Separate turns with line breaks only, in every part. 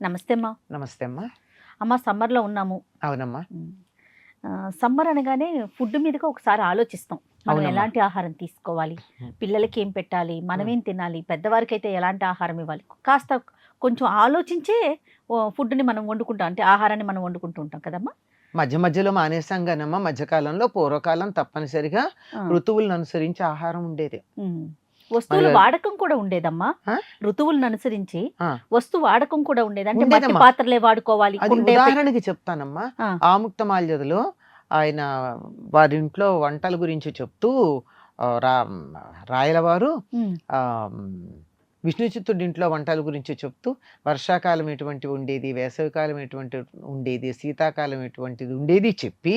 నమస్తే అమ్మా.
నమస్తే అమ్మా.
అమ్మ సమ్మర్లో ఉన్నాము.
అవునమ్మా.
సమ్మర్ అనగానే ఫుడ్ మీదగా ఒకసారి ఆలోచిస్తాం. మనం
అవునమ్మా.
ఎలాంటి ఆహారం తీసుకోవాలి, పిల్లలకి ఏం పెట్టాలి, మనమేం తినాలి, పెద్దవారికి అయితే ఎలాంటి ఆహారం ఇవ్వాలి, కాస్త కొంచెం ఆలోచించే ఫుడ్ని మనం వండుకుంటాం, అంటే ఆహారాన్ని మనం వండుకుంటూ ఉంటాం కదమ్మా.
మధ్య మధ్యలో మానేసాం గానమ్మా. మధ్యకాలంలో పూర్వకాలం తప్పనిసరిగా ఋతువులను అనుసరించి ఆహారం ఉండేది.
వస్తువుల వాడకం కూడా ఉండేదమ్మా. ఋతువులను అనుసరించి వస్తు వాడకం కూడా ఉండేది. అంటే మట్టి
ఉండేదమ్మా.
పాత్రలే వాడుకోవాలి.
అది ఉదాహరణకి చెప్తానమ్మా. ఆముక్తమాల్యదలో ఆయన వారి ఇంట్లో వంటల గురించి చెప్తూ రాయలవారు విష్ణు చిత్తుడి ఇంట్లో వంటల గురించి చెప్తూ వర్షాకాలం ఎటువంటి ఉండేది, వేసవికాలం ఎటువంటి ఉండేది, శీతాకాలం ఎటువంటిది ఉండేది చెప్పి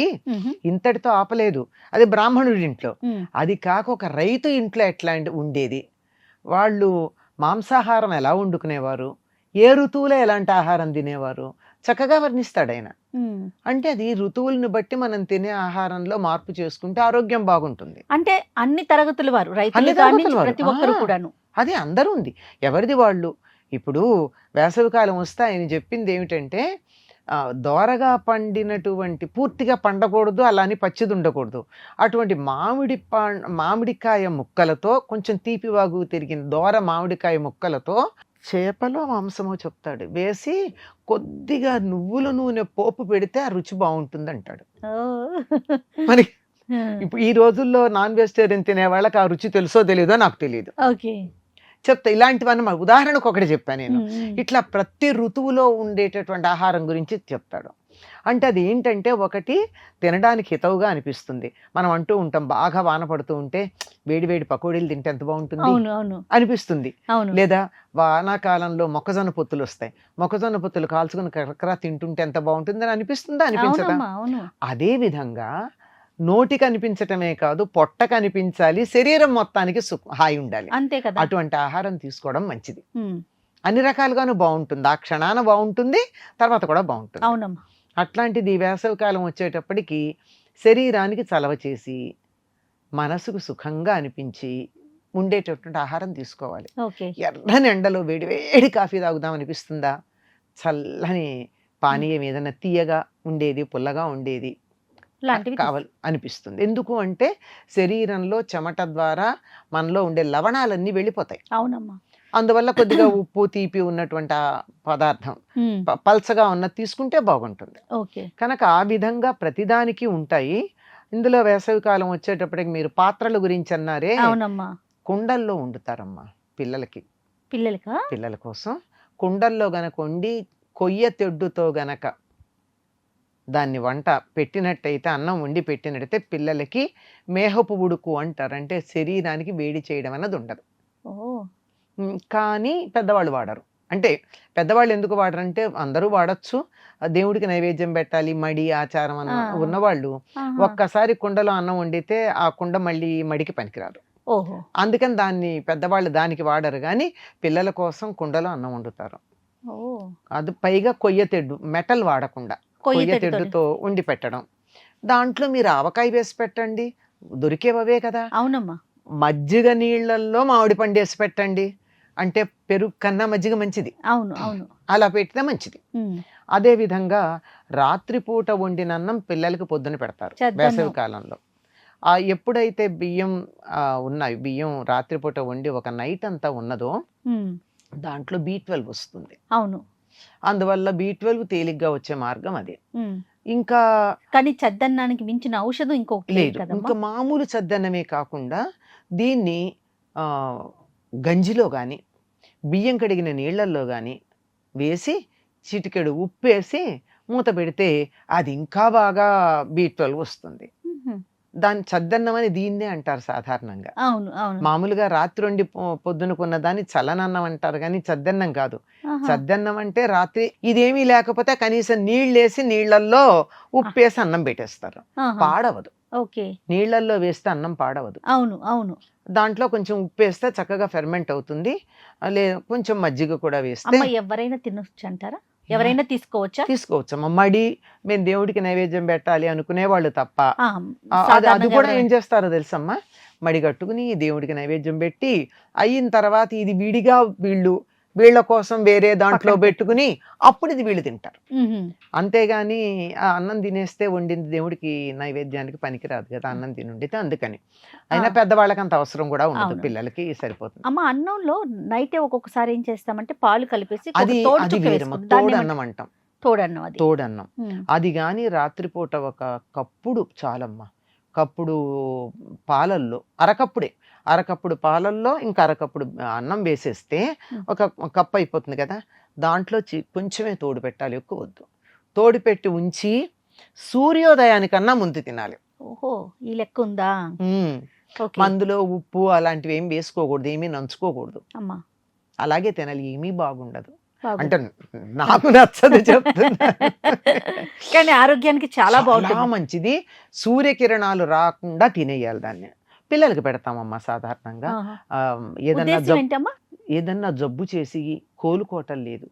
ఇంతటితో ఆపలేదు. అది బ్రాహ్మణుడి ఇంట్లో. అది కాక ఒక రైతు ఇంట్లో ఎట్లా ఉండేది, వాళ్ళు మాంసాహారం ఎలా వండుకునేవారు, ఏ ఋతువులో ఎలాంటి ఆహారం తినేవారు చక్కగా వర్ణిస్తాడు ఆయన. అంటే అది ఋతువులను బట్టి మనం తినే ఆహారంలో మార్పు చేసుకుంటే ఆరోగ్యం బాగుంటుంది.
అంటే అన్ని తరగతుల వారు, రైతులు ప్రతి ఒక్కరు కూడాను.
అది అందరూ ఉంది, ఎవరిది వాళ్ళు. ఇప్పుడు వేసవికాలం వస్తే ఆయన చెప్పింది ఏమిటంటే దోరగా పండినటువంటి పూర్తిగా పండకూడదు, అలానే పచ్చిది ఉండకూడదు. అటువంటి మామిడికాయ ముక్కలతో, కొంచెం తీపివాగు తిరిగిన దోర మామిడికాయ ముక్కలతో చేపలో మాంసమో చెప్తాడు వేసి కొద్దిగా నువ్వుల నూనె పోపు పెడితే ఆ రుచి బాగుంటుంది అంటాడు. మరి ఇప్పుడు ఈ రోజుల్లో నాన్ వెజిటేరియన్ తినే వాళ్ళకి ఆ రుచి తెలుసో తెలీదో నాకు తెలియదు. చెప్తా ఇలాంటివన్నీ మన ఉదాహరణకు ఒకటి చెప్పాను నేను. ఇట్లా ప్రతి ఋతువులో ఉండేటటువంటి ఆహారం గురించి చెప్తాడు. అంటే అది ఏంటంటే, ఒకటి తినడానికి హితవుగా అనిపిస్తుంది. మనం అంటూ ఉంటాం, బాగా వాన పడుతూ ఉంటే వేడి వేడి పకోడీలు తింటే ఎంత బాగుంటుంది అనిపిస్తుంది. లేదా వానాకాలంలో మొక్కజొన్న పొత్తులు వస్తాయి, మొక్కజొన్న పొత్తులు కాల్చుకుని కరకరా తింటుంటే ఎంత బాగుంటుంది అని అనిపిస్తుందా, అనిపించదా? అదే విధంగా నోటికి అనిపించటమే కాదు, పొట్టకు అనిపించాలి, శరీరం మొత్తానికి హాయి ఉండాలి.
అంతే కదా.
అటువంటి ఆహారం తీసుకోవడం మంచిది. అన్ని రకాలుగాను బాగుంటుంది, ఆ క్షణాన బాగుంటుంది, తర్వాత కూడా బాగుంటుంది.
అవునమ్మా.
అట్లాంటిది వేసవికాలం వచ్చేటప్పటికి శరీరానికి చలవ చేసి మనసుకు సుఖంగా అనిపించి ఉండేటటువంటి ఆహారం తీసుకోవాలి. ఎర్రని ఎండలో వేడి వేడి కాఫీ తాగుదాం అనిపిస్తుందా, చల్లని పానీయం ఏదైనా తీయగా ఉండేది, పుల్లగా ఉండేది కావాలి అనిపిస్తుంది. ఎందుకు అంటే శరీరంలో చెమట ద్వారా మనలో ఉండే లవణాలన్నీ వెళ్ళిపోతాయి.
అవునమ్మా.
అందువల్ల కొద్దిగా ఉప్పు తీపి ఉన్నటువంటి పదార్థం పల్చగా ఉన్నది తీసుకుంటే బాగుంటుంది. కనుక ఆ విధంగా ప్రతిదానికి ఉంటాయి. ఇందులో వేసవికాలం వచ్చేటప్పటికి మీరు పాత్రల గురించి అన్నారే, కుండల్లో వండుతారమ్మా పిల్లల కోసం. కుండల్లో గనక వండి కొయ్య తెడ్డుతో గనక దాన్ని వంట పెట్టినట్టయితే, అన్నం వండి పెట్టినట్టయితే పిల్లలకి మేహపు ఉడుకు అంటారు. అంటే శరీరానికి వేడి చేయడం అన్నది ఉండదు. కానీ పెద్దవాళ్ళు వాడరు. అంటే పెద్దవాళ్ళు ఎందుకు వాడరంటే, అందరూ వాడచ్చు, దేవుడికి నైవేద్యం పెట్టాలి, మడి ఆచారం అన్న ఉన్నవాళ్ళు ఒక్కసారి కుండలో అన్నం వండితే ఆ కుండ మళ్ళీ మడికి పనికిరాదు. అందుకని దాన్ని పెద్దవాళ్ళు దానికి వాడరు. కానీ పిల్లల కోసం కుండలో అన్నం వండుతారు. అది పైగా కొయ్య తెడ్డు, మెటల్ వాడకుండా కొయ్య తెడ్డుతో వండి పెట్టడం. దాంట్లో మీరు ఆవకాయ వేసి పెట్టండి, దొరికేవే కదా.
అవునమ్మా.
మజ్జిగ నీళ్ళల్లో మామిడి పండు వేసి పెట్టండి, అంటే పెరుగు కన్నా మజ్జిగ మంచిది. అలా పెట్టినా మంచిది. అదే విధంగా రాత్రిపూట వండిన అన్నం పిల్లలకి పొద్దున పెడతారు వేసవి కాలంలో. ఎప్పుడైతే బియ్యం ఉన్నాయి, బియ్యం రాత్రిపూట వండి ఒక నైట్ అంతా ఉన్నదో దాంట్లో B12 వస్తుంది. అందువల్ల B12 తేలిగ్గా వచ్చే మార్గం అదే. ఇంకా
కానీ చద్దన్నానికి మించిన ఔషధం ఇంకొకటి
లేదు. ఇంకా మామూలు చద్దన్నమే కాకుండా దీన్ని గంజిలో కానీ బియ్యం కడిగిన నీళ్ళల్లో కానీ వేసి చిటికెడు ఉప్పు వేసి మూత పెడితే అది ఇంకా బాగా B12 వస్తుంది. దాని చద్దన్నం అని దీన్నే అంటారు సాధారణంగా. మామూలుగా రాత్రి వండి పొద్దునకున్న దాన్ని చల్లనన్నం అంటారు, కానీ చద్దన్నం కాదు. చద్దన్నం అంటే రాత్రి ఇదేమీ లేకపోతే కనీసం నీళ్ళేసి నీళ్ళల్లో ఉప్పేసి అన్నం పెట్టేస్తారు, పాడవదు. నీళ్ళల్లో వేస్తే అన్నం పాడవదు. దాంట్లో కొంచెం ఉప్పు వేస్తే చక్కగా ఫెర్మెంట్ అవుతుంది. కొంచెం మజ్జిగ కూడా వేస్తే
ఎవరైనా తినొచ్చు అంటారా? ఎవరైనా
తీసుకోవచ్చమ్మా. మడి మేము దేవుడికి నైవేద్యం పెట్టాలి అనుకునే వాళ్ళు తప్ప. అది కూడా ఏం చేస్తారో తెలుసమ్మా, మడిగట్టుకుని దేవుడికి నైవేద్యం పెట్టి అయిన తర్వాత ఇది విడిగా వీళ్ళ కోసం వేరే దాంట్లో
పక్కన
పెట్టుకుని అప్పుడు ఇది వీళ్ళు తింటారు.
మ్మ్.
అంతేగాని ఆ అన్నం తినేస్తే వండింది దేవుడికి నైవేద్యానికి పనికిరాదు కదా, అన్నం తినుండితే. అందుకని అయినా
ఆ.
పెద్దవాళ్ళకి అంత అవసరం కూడా ఉండదు,
అవును.
పిల్లలకి సరిపోతుంది.
అమ్మ, అన్నంలో నైటే ఒక్కొక్కసారి ఏం చేస్తామంటే పాలు కలిపేసి ఒక
అది
తోడు
అది
చుక్క
వేరమ్మ,
వేసుకుంటాం. దాన్ని
తోడన్నం అంటాం.
తోడన్నం అది.
తోడన్నం
మ్మ్.
అది కానీ రాత్రిపూట ఒక కప్పుడు చాలమ్మ. కప్పుడు పాలల్లో అరకప్పుడు పాలల్లో ఇంకా అరకప్పుడు అన్నం వేసేస్తే ఒక కప్పు అయిపోతుంది కదా. దాంట్లో కొంచెమే తోడు పెట్టాలి, ఎక్కువ వద్దు. తోడు పెట్టి ఉంచి సూర్యోదయానికన్నా ముందు తినాలి.
ఓహో, ఈ లెక్క ఉందా? ఓకే
మందులో ఉప్పు అలాంటివి ఏం వేసుకోకూడదు, ఏమీ నంచుకోకూడదు,
అమ్మా.
అలాగే తినాలి. ఏమీ బాగుండదు
బాగుంది.
అంటే నాకు నచ్చదు చెప్తున్నా.
కానీ ఆరోగ్యానికి చాలా
చాలా
బాగుంటుంది.
మంచిది. సూర్యకిరణాలు రాకుండా తినేయాలి దాన్ని. పిల్లలకి పెడతామమ్మా సాధారణంగా.
ఆహా.
ఆ, ఏదన్నా
ఉద్దేశం
జబ్బు
ఏంటమ్మా?
ఏదన్నా జబ్బు చేసి కోలుకోవటం లేదు.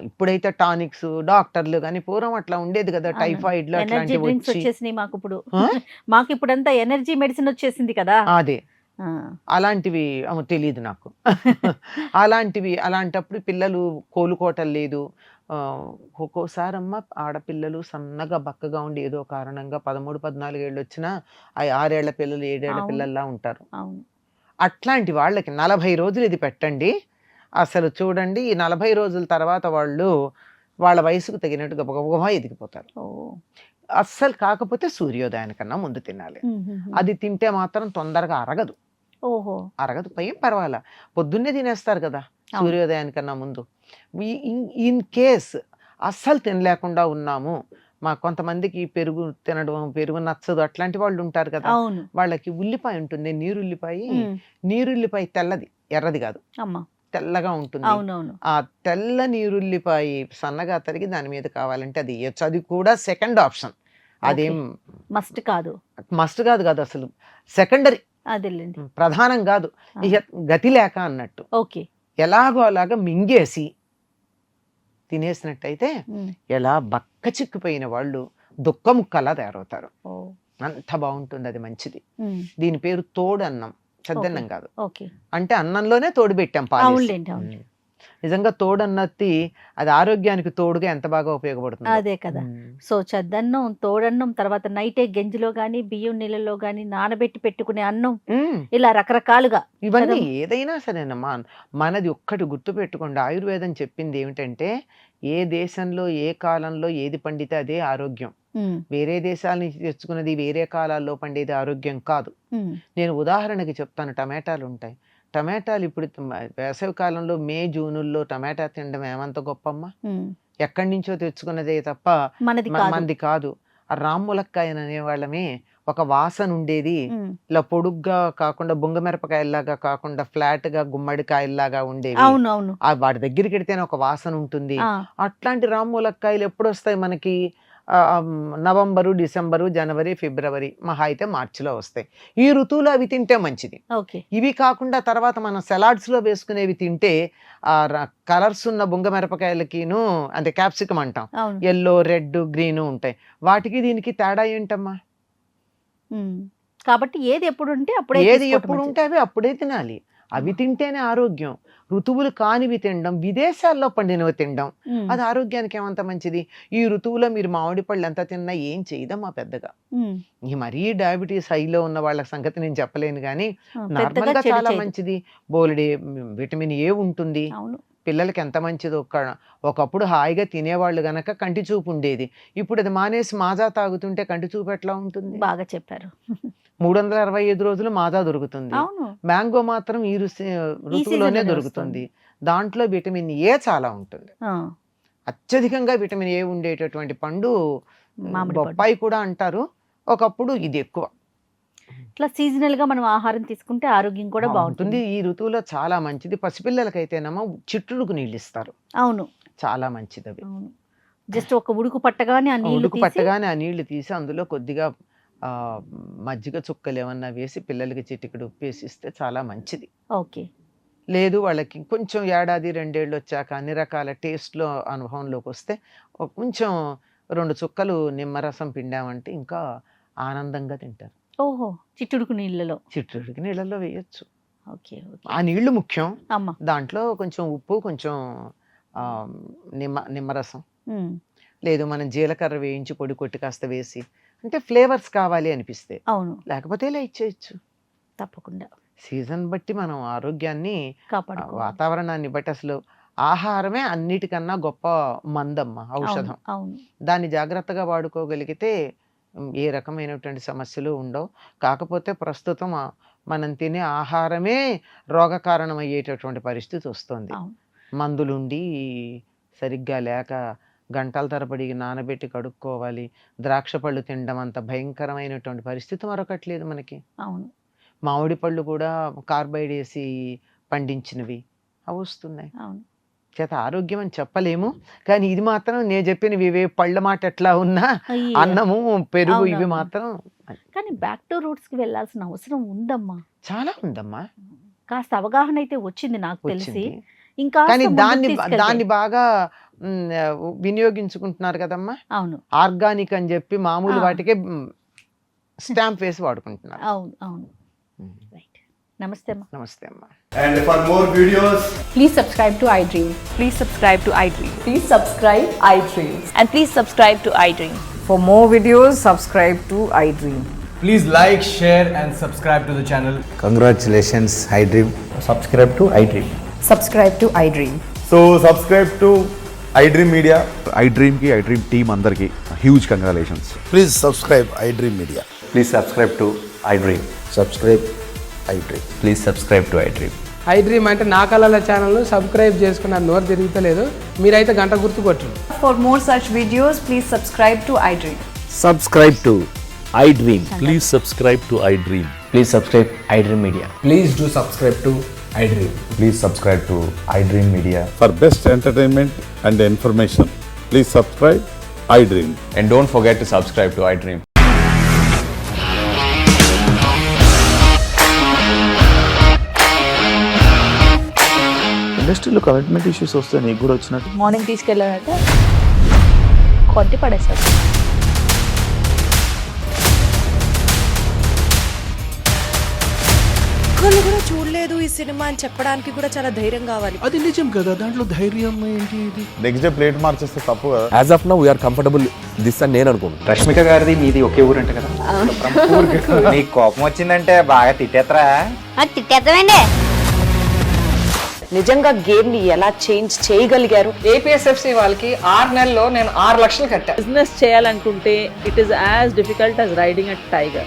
ఇప్పుడైతే టానిక్స్ డాక్టర్లు కానీ పూర్వం అట్లా ఉండేది కదా,
అవును.
టైఫాయిడ్లు
ఎనర్జీ
అట్లాంటివి
డ్రింక్స్
వచ్చి.
వచ్చేసినాయి మాకు ఇప్పుడు.
ఆ?
మాకు ఇప్పుడంతా ఎనర్జీ మెడిసిన్ వచ్చేసింది కదా.
అదే
ఆ.
అలాంటివి తెలియదు నాకు. అలాంటప్పుడు పిల్లలు కోలుకోవటం లేదు. ఒక్కోసారి అమ్మ ఆడపిల్లలు సన్నగా బక్కగా ఉండి ఏదో కారణంగా 13, 14 ఏళ్ళు వచ్చినా 6 ఏళ్ల పిల్లలు 7 ఏళ్ల
అవును.
పిల్లల్లా ఉంటారు.
అవును.
అట్లాంటి వాళ్ళకి 40 రోజులు ఇది పెట్టండి. అసలు చూడండి, ఈ 40 రోజుల తర్వాత వాళ్ళ వయసుకు తగినట్టు గబగబా ఎదిగిపోతారు.
ఓ.
అస్సలు కాకపోతే సూర్యోదయానికన్నా ముందు తినాలి. అది తింటే మాత్రం తొందరగా అరగదు.
ఓహో.
ఏం పర్వాలా, పొద్దున్నే తినేస్తారు కదా
అవును.
సూర్యోదయానికన్నా ముందు. ఇన్ కేస్ అస్సలు తినలేకుండా ఉన్నాము, కొంతమందికి పెరుగు నచ్చదు, అట్లాంటి వాళ్ళు ఉంటారు కదా,
అవును.
వాళ్ళకి ఉల్లిపాయ ఉంటుంది, నీరుల్లిపాయ.
మ్మ్.
నీరుల్లిపాయ తెల్లది, ఎర్రది కాదు,
అమ్మా.
తెల్లగా ఉంటుంది.
అవునవును.
ఆ తెల్ల నీరుల్లిపాయ సన్నగా తరిగి దాని మీద కావాలంటే అది వేయచ్చు. అది కూడా సెకండ్ ఆప్షన్. అదేం
మస్ట్ కాదు.
మస్ట్ కాదు అసలు సెకండరీ,
అదేలేండి.
ప్రధానం కాదు. ఇక గతి లేక అన్నట్టు
ఓకే.
ఎలాగో అలాగా మింగేసి తినేసినట్టయితే
మ్మ్.
ఎలా బక్క చిక్కిపోయిన వాళ్ళు దుఃఖముక్కలా తయారవుతారు.
ఓ.
అంత బాగుంటుంది, అది మంచిది.
మ్మ్.
దీని పేరు తోడన్నం, చద్దన్నం కాదు.
ఓకే.
అంటే అన్నంలోనే తోడు పెట్టాం పాలేసి.
అవునులేండి, అవును.
నిజంగా తోడన్నత్తి అది ఆరోగ్యానికి తోడుగా ఎంత బాగా ఉపయోగపడుతుంది.
అదే కదా. సో చద్దన్నం, తోడన్నం, తర్వాత నైటే గంజిలో గాని బియ్యం నీళ్ళలో గాని నానబెట్టి పెట్టుకునే అన్నం, ఇలా రకరకాలుగా
ఇవన్నీ
కదమ్మా?
ఏదైనా సరేనమ్మా, మనది ఒక్కటి గుర్తు పెట్టుకోండి. ఆయుర్వేదం చెప్పింది ఏమిటంటే, ఏ దేశంలో ఏ కాలంలో ఏది పండితే అదే ఆరోగ్యం.
మ్మ్.
వేరే దేశాల నుంచి తెచ్చుకున్నది వేరే కాలాల్లో పండేది ఆరోగ్యం కాదు.
మ్మ్.
నేను ఉదాహరణకి చెప్తాను, టమాటాలు ఉంటాయి. టమాటాలు ఇప్పుడు వేసవి కాలంలో మే జూనుల్లో టమాటా తినడం ఏమంత గొప్పమ్మా.
మ్మ్.
ఎక్కడి నుంచో తెచ్చుకున్నదే తప్ప
మనది కాదు.
మంది కాదు. ఆ రామ్ములక్కాయని అనేవాళ్ళమే, ఒక వాసన ఉండేది.
మ్మ్.
ఇలా పొడుగ్గా కాకుండా బొంగమిరపకాయల్లాగా కాకుండా ఫ్లాట్ గా గుమ్మడికాయల్లాగా ఉండేవి.
అవును, అవును.
వాటి దగ్గరికి వెడితేనే ఒక వాసన ఉంటుంది.
ఆ.
అట్లాంటి రామ్ములక్కాయలు ఎప్పుడు వస్తాయి మనకి? నవంబరు, డిసెంబరు, జనవరి, ఫిబ్రవరి, మహా అయితే మార్చిలో వస్తాయి. ఈ ఋతువులో అవి తింటే మంచిది.
ఓకే.
ఇవి కాకుండా తర్వాత మనం సలాడ్స్ లో వేసుకునేవి తింటే ఆ కలర్స్ ఉన్న బొంగమిరపకాయలకిను, అంటే క్యాప్సికం అంటాం,
అవును.
ఎల్లో, రెడ్, గ్రీన్ ఉంటాయి. వాటికి దీనికి తేడా ఏంటమ్మా?
మ్మ్. కాబట్టి ఏది ఎప్పుడు ఉంటే అప్పుడే
ఏది
తీసుకోవటం
ఎప్పుడు
మంచిది.
ఉంటే అవి అప్పుడే తినాలి. అవి తింటేనే ఆరోగ్యం. ఋతువులు కానివి తినడం, విదేశాల్లో పండినవి తినడం,
మ్మ్.
అది ఆరోగ్యానికి ఏమంత మంచిది? ఈ ఋతువులో మీరు మామిడి పళ్ళు ఎంత తిన్నా ఏం చేయదమ్మా పెద్దగా.
మ్మ్.
ఈ మరీ డయాబెటీస్ హైలో ఉన్న వాళ్ళ సంగతి నేను చెప్పలేను, కానీ
పెద్దగా
నార్మల్గా
చెడు
చాలా
చేయదు.
మంచిది. బోలెడే విటమిన్ ఏ ఉంటుంది.
అవును.
పిల్లలకి ఎంత మంచిదో. ఒకప్పుడు హాయిగా తినేవాళ్ళు గనక కంటి చూపు ఉండేది. ఇప్పుడు అది మానేసి మాజా తాగుతుంటే కంటి చూపు ఎట్లా ఉంటుంది?
బాగా చెప్పారు.
365 రోజులు మాజా దొరుకుతుంది.
అవును.
మ్యాంగో మాత్రం ఈ ఋతువులోనే
సీజన్లోనే
దొరుకుతుంది. దాంట్లో విటమిన్ ఏ చాలా ఉంటుంది.
ఆ.
అత్యధికంగా విటమిన్ ఏ ఉండేటటువంటి పండు
మామిడి పండు.
బొప్పాయి కూడా అంటారు. ఒకప్పుడు ఇది ఎక్కువ.
ఇట్లా సీజనల్ గా మనం ఆహారం తీసుకుంటే ఆరోగ్యం కూడా బాగుంటుంది.
ఈ ఋతువులో చాలా మంచిది. పసిపిల్లలకైతేనేమో చిట్టుడుకు నీళ్ళు ఇస్తారు,
అవును,
చాలా మంచిది అవి.
అవును. జస్ట్ ఒక ఉడుకు పట్టగానే ఆ నీళ్లు
ఉడుకు
తీసి
పట్టగానే ఆ నీళ్లు తీసి అందులో కొద్దిగా మజ్జిగ చుక్కలు ఏమన్నా వేసి పిల్లలకి చిటికెడు ఉప్పు వేసి ఇస్తే చాలా మంచిది.
ఓకే.
లేదు వాళ్ళకి కొంచెం ఏడాది 2 ఏళ్ళు వచ్చాక అన్ని రకాల టేస్ట్లో అనుభవంలోకి వస్తే కొంచెం 2 చుక్కలు నిమ్మరసం పిండామంటే ఇంకా ఆనందంగా తింటారు.
ఓహో, చిట్టుడుకు నీళ్ళలో.
చిట్టుడికి నీళ్ళల్లో వేయొచ్చు.
Okay okay.
ఆ నీళ్లు ముఖ్యం.
అమ్మ.
దాంట్లో కొంచెం ఉప్పు, కొంచెం ఆ, నిమ్మరసం,
ఉమ్,
లేదు మనం జీలకర్ర వేయించి పొడి కొట్టి కాస్త వేసి, అంటే ఫ్లేవర్స్ కావాలి అనిపిస్తే,
అవును,
లేకపోతే ఇలా ఇచ్చేయచ్చు.
తప్పకుండా
సీజన్ బట్టి మనం ఆరోగ్యాన్ని,
కాపాడుకో.
వాతావరణాన్ని బట్టి, అసలు ఆహారమే అన్నిటికన్నా గొప్ప మందమ్మ,
అవును
ఔషధం.
అవును.
దాన్ని జాగ్రత్తగా వాడుకోగలిగితే ఏ రకమైనటువంటి సమస్యలు ఉండవు. కాకపోతే ప్రస్తుతం మనం తినే ఆహారమే రోగ కారణం అయ్యేటటువంటి పరిస్థితి వస్తుంది.
అవును.
మందులుండి సరిగ్గా లేక గంటల తరబడి నానబెట్టి కడుక్కోవాలి. ద్రాక్ష పళ్ళు తినడం అంత భయంకరమైనటువంటి పరిస్థితి మరొకటి లేదు మనకి.
అవును
మామిడి పళ్ళు కూడా కార్బైడ్ వేసి పండించినవి అవి వస్తున్నాయి.
అవును.
చేత ఆరోగ్యం అని చెప్పలేము, కానీ ఇది మాత్రం నేను చెప్పినవి ఇవే పళ్ళ మాట ఎట్లా ఉన్నా
అయ్యే.
అన్నము, పెరుగు ఇవి
అవునవును.
మాత్రం
కానీ బ్యాక్ టు రూట్స్ కి వెళ్ళాల్సిన అవసరం ఉందమ్మా.
చాలా ఉందమ్మా.
కాస్త అవగాహన అయితే వచ్చింది నాకు తెలిసి.
వచ్చింది.
ఇంకా
కానీ దాన్ని బాగా వినియోగించుకుంటున్నారు కదమ్మా.
అవును
ఆర్గానిక్ అని చెప్పి మామూలు
ఆ.
వాటికే స్టాంప్ వేసి వాడుకుంటున్నారు.
అవును అవును. రైట్. నమస్తే అమ్మా.
నమస్తే అమ్మా.
And for more videos,
Please subscribe to iDream.
Please subscribe to iDream.
Please subscribe iDream.
And please subscribe to iDream.
For more videos, subscribe to iDream.
please like, share, and subscribe to the channel.
Congratulations, iDream.
Subscribe to iDream.
Subscribe to iDream.
So subscribe to iDream Media.
iDream ki iDream team అందరికి huge congratulations.
Please subscribe iDream Media.
Please subscribe to iDream.
Subscribe iDream.
Please subscribe to iDream.
iDream అంటే నా కళల ఛానల్ను subscribe చేసుకున్న నోరు తిరుగుతలేదు, మీరైతే గంట గుర్తు కొట్టండి.
For more such videos, please subscribe to iDream.
Subscribe to iDream.
Please subscribe to iDream. Please subscribe iDream Media.
Please do subscribe to iDream.
Please subscribe to iDream Media.
For best entertainment and information, please subscribe iDream.
And don't forget to subscribe to iDream.
ఇండస్ట్రీలో commitment issues వస్తే నీకు కూడా వచ్చినట్టు.
Morning తీసుకెళ్ళాడంటే కొట్టి పడేస్తాడు.
ఒక్కళ్ళు కూడా చూడలేదు ఈ సినిమా అని చెప్పడానికి కూడా చాలా ధైర్యం కావాలి.
అది నిజం కదా, దాంట్లో ధైర్యం ఏంటి? ఇది నెక్స్ట్ డే ప్లేట్ మార్చేస్తే తప్పు కదా.
As of now, we are comfortable this అని నేను అనుకుంటున్నాను.
రష్మిక గారిది మీది ఒకే ఊరంట కదా. నీకు కోపం వచ్చిందంటే బాగా తిట్టేత్తరా?
తిట్టేద్దామండి.
నిజంగా గేమ్ ని ఎలా చేంజ్ చేయగలిగారు?
APSFC వాళ్ళకి 6 నెలల్లో నేను 6 లక్షలు కట్టా.
బిజినెస్ చేయాలనుకుంటే it is as difficult as riding a tiger.